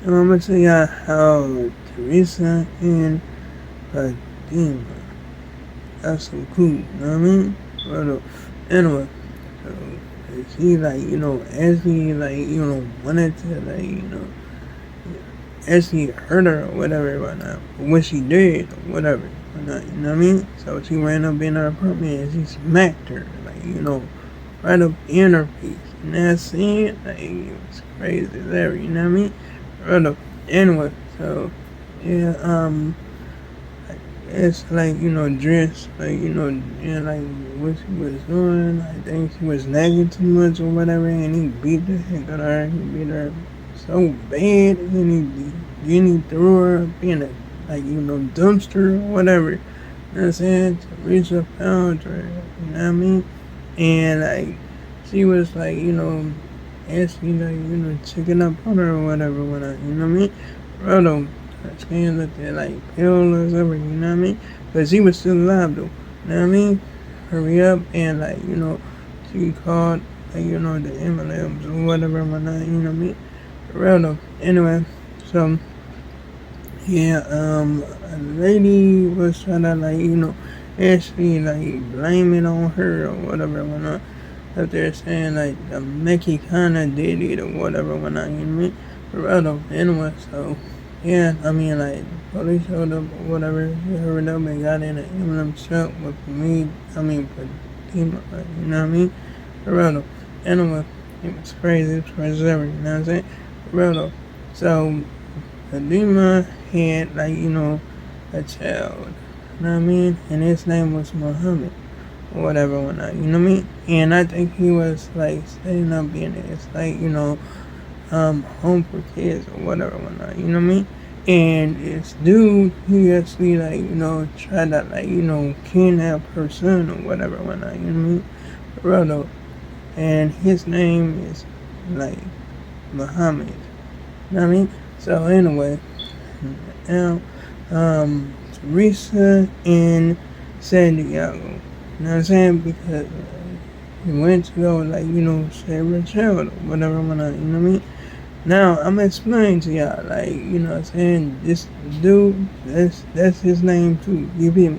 And I'm gonna tell y'all how Teresa and Fatima got so cool, you know what I mean? But anyway, so she like, actually like, wanted to like, actually hurt her or whatever, whatnot. But when she did, or whatever, whatnot, you know what I mean? So she ran up in her apartment and she smacked her, like, right up in her face. And that's it, like, it was crazy as ever, you know what I mean? Right up. Anyway, so, yeah, it's like, dress, like, like what she was doing. I think she was nagging too much or whatever, and he beat the heck out of her. He beat her so bad, and he threw her up in a, like, dumpster or whatever. You know what I'm saying? Teresa found her, you know what I mean? And, like, she was, like, actually, like, checking up on her or whatever, you know what I mean? Bro, her skin looked like pale or whatever, you know what I mean? But she was still alive though, you know what I mean? Hurry up and like, she called like, the ambulance or whatever, whatnot, you know what I mean? For real though. Anyway, so yeah, a lady was trying to like, actually like blame it on her or whatever, whatnot. Up there saying like the Mickey kinda did it or whatever, whatnot, you know what I mean? For real though. Anyway, so yeah, I mean, like, police showed up or whatever. He hurried up and got in an ambulance truck with me. I mean, for Fatima, like, you know what I mean? For real though. Anyway, it was crazy. It was crazy as ever, you know what I'm saying? For real though. So, Fatima had, like, a child. You know what I mean? And his name was Muhammad or whatever, whatnot. You know what I mean? And I think he was, like, setting up being this, like, home for kids or whatever, whatnot, you know what I mean? And this dude, he actually, like, tried to, like, kidnap her son or whatever, whatnot, you know what I mean? For real though. And his name is, like, Muhammad, you know what I mean? So, anyway, now, Teresa and Santiago, you know what I'm saying? Because he went to go, like, save her child or whatever, whatnot, you know what I mean? Now I'm gonna explain to y'all, like, what I'm saying, this dude, that's his name too. You feel me?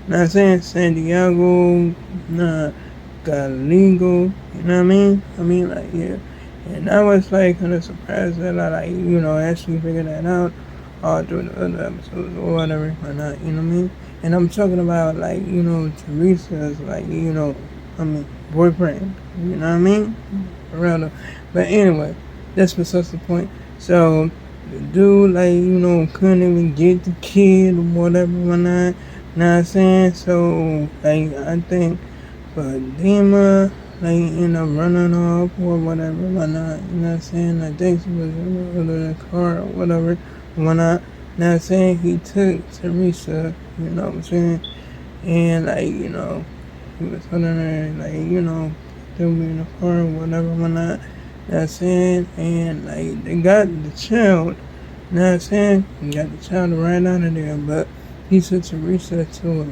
Know what I'm saying? Santiago, Galingo, you know what I mean? I mean, like, yeah. And I was like kind of surprised that I, like, actually figured that out all through the other episodes or whatever, or not, you know what I mean? And I'm talking about, like, Teresa's, like, boyfriend, you know what I mean? For real though. But anyway, that's besides the point. So the dude, like, couldn't even get the kid or whatever, whatnot. You know what I'm saying? So, like, I think Fatima, like, ended up running off or whatever, whatnot. You know what I'm saying? I think she was in the car or whatever, whatnot. You know what I'm saying? He took Teresa, you know what I'm saying? And, like, he was holding her, like, threw me in the car or whatever, whatnot. You know what I'm saying? And, like, they got the child, you know what I'm saying? They got the child right out of there, but he took Teresa to a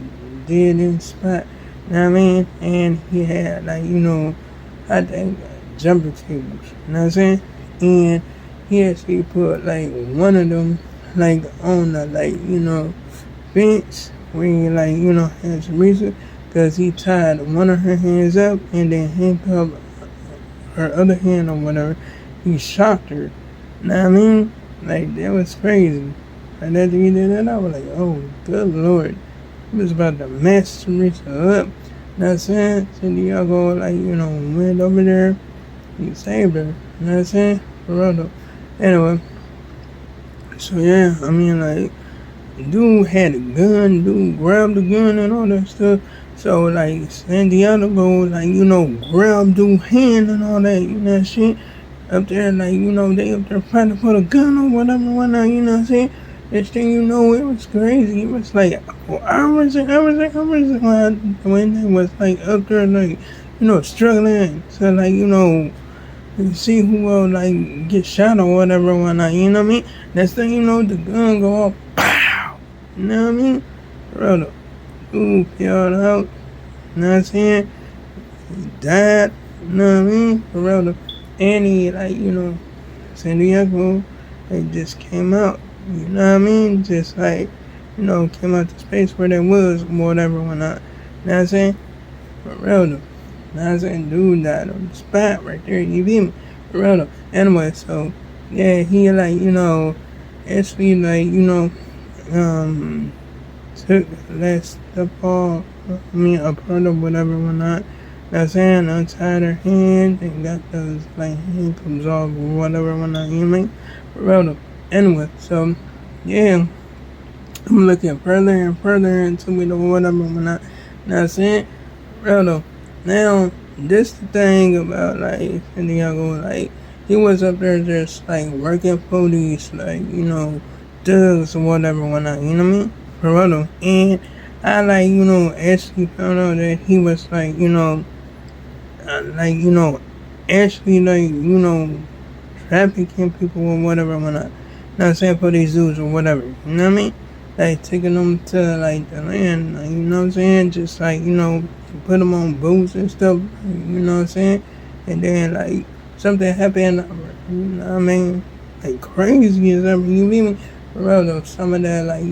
dead end spot, you know what I mean? And he had, like, I think, jumper cables, you know what I'm saying? And he actually put, like, one of them, like, on the, like, fence where he, like, had Teresa, because he tied one of her hands up and then handcuffed her other hand or whatever. He shocked her. You know what I mean? Like, that was crazy. And after he did that, I was like, oh, good lord. He was about to mess Teresa up. You know what I'm saying? Santiago, like, went over there. He saved her. You know what I'm saying? For real though. Anyway. So, yeah, I mean, like, dude had a gun. Dude grabbed the gun and all that stuff. So, like, Santiago, like, grab dude's hand and all that, that shit. Up there, like, they up there fighting for the gun or whatever, whatnot, you know what I'm saying? Next thing you know, it was crazy. It was like for hours and hours and hours when they was, like, up there, like, struggling to, like, see who will, like, get shot or whatever, whatnot, you know what I mean? Next thing you know, the gun go off, pow! You know what I mean? Brother. Dude peeled out, you know what I'm saying? He died, you know what I mean? For real. And he, like, Santiago, they just came out. You know what I mean? Just like, came out to space where they was, whatever, whatnot. You know what I'm saying? For real though. You know what I'm saying? Dude died on the spot right there. You feel me? For real though. Anyway, so, yeah, he like, actually like, took less stuff off, a part of whatever, whatnot. That's saying, untied her hand and got those like handcuffs off or whatever, whatnot. You know what I mean? For real though. Anyway, so yeah, I'm looking further and further into it or whatever, whatnot. Now I'm saying, for real though. Now, this the thing about like Santiago, like he was up there just like working for these like thugs or whatever, whatnot. You know what I mean? For real though. And I like actually found out that he was like actually like trafficking people or whatever, whatnot. Not saying for these dudes or whatever. You know what I mean? Like taking them to like the land, like, you know what I'm saying? Just like put them on boats and stuff. You know what I'm saying? And then like something happened. You know what I mean? Like crazy as ever. You feel me? For real though, some of that like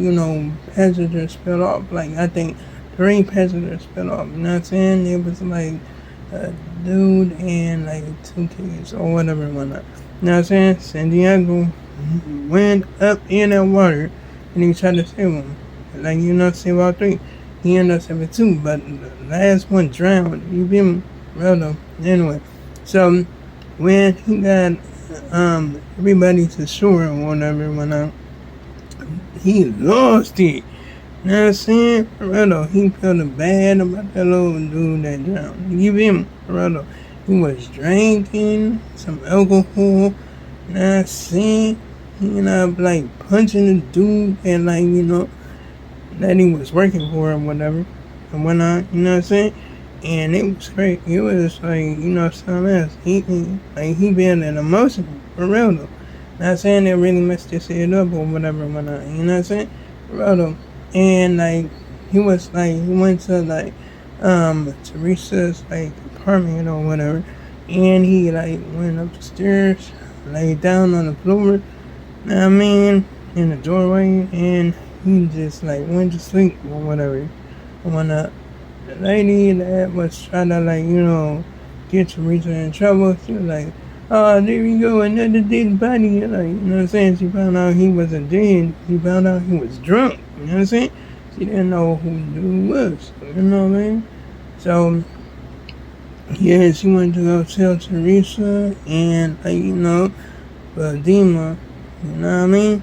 passengers spilled off. Like I think 3 passengers spilled off. You know what I'm saying? It was like a dude and like 2 kids or whatever, whatnot. You know what I'm saying? Santiago went up in that water and he tried to save him. Like, save all 3. He ended up saving 2, but the last one drowned. You feel me? Well, though. Anyway, so when he got everybody to shore or whatever, he lost it. You know what I'm saying? For real though, he felt bad about that little dude that drowned. You feel me? For real though. He was drinking some alcohol. You know what I'm saying? He ended up like punching the dude and like, that he was working for or whatever. And whatnot, you know what I'm saying? And it was great. It was like, something else. He been an emotional, for real though. Not saying it really messed his head up or whatever, whatnot. You know what I'm saying? For real though. And like, he went to like, Teresa's like apartment or whatever. And he like went up the stairs, laid down on the floor, in the doorway, and he just like went to sleep or whatever. And when the lady that was trying to like, get Teresa in trouble, she was like, oh, there you go, another dead body. Like, you know what I'm saying? She found out he wasn't dead. She found out he was drunk. You know what I'm saying? She didn't know who the dude was. You know what I mean? So, yeah, she went to go tell Teresa and, like, Fatima, you know what I mean?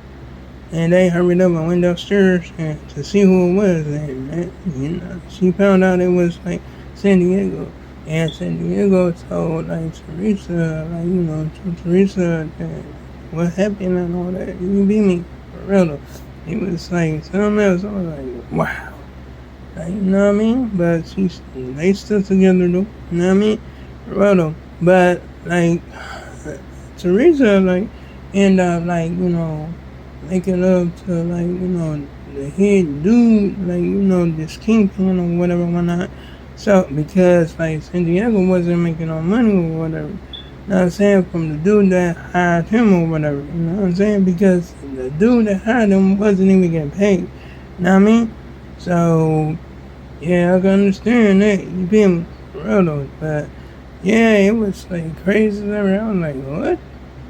And they hurried up and went upstairs and to see who it was. And, she found out it was, like, Santiago. And Santiago told, like, Teresa, like, to Teresa that what happened and all that. You beat me, for real though. It was, like, something else. I was like, wow. Like, you know what I mean? But they still together though. You know what I mean? For real though. But, like, Teresa, like, ended up, like, making love to, like, the head dude, like, this kingpin or whatever, whatnot. So, because, like, Santiago wasn't making no money or whatever. You know what I'm saying? From the dude that hired him or whatever. You know what I'm saying? Because the dude that hired him wasn't even getting paid. You know what I mean? So, yeah, I can understand that. You feel me? For real though. But, yeah, it was, like, crazy. I was like, what?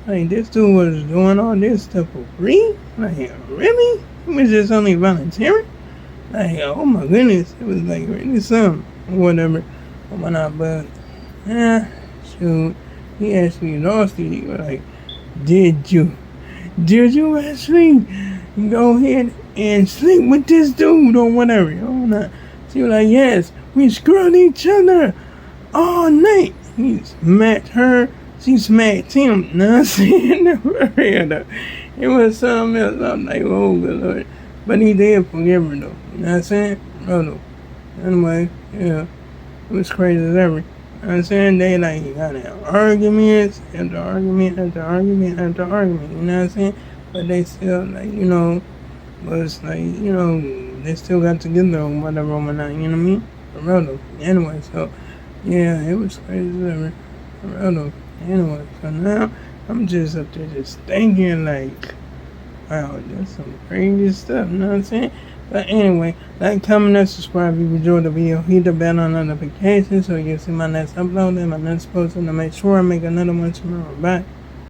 Like, this dude was doing all this stuff for free? Like, really? He was just only volunteering? Like, oh my goodness. It was, like, really something. Or whatever. Or whatnot. But, shoot. He actually lost it. He was like, did you actually go ahead and sleep with this dude or whatever? Or not? She was like, yes. We screwed each other all night. He smacked her. She smacked him. You know what I'm saying? It was something else. I'm like, oh, good Lord. But he did forgive her, though. You know what I'm saying? Oh, no. Anyway, yeah. It was crazy as ever. You know what I'm saying? They, like, got in arguments after argument after argument after argument. You know what I'm saying? But they still, like, was, like, they still got together or whatever, you know what I mean? For real, though. Anyway, so, yeah, it was crazy as ever. For real, though. Anyway, so now I'm just up there just thinking like, wow, that's some crazy stuff, you know what I'm saying? But anyway, like, comment, and subscribe if you enjoyed the video. Hit the bell on notifications so you'll see my next upload and my next post, and to make sure I make another one tomorrow. Bye.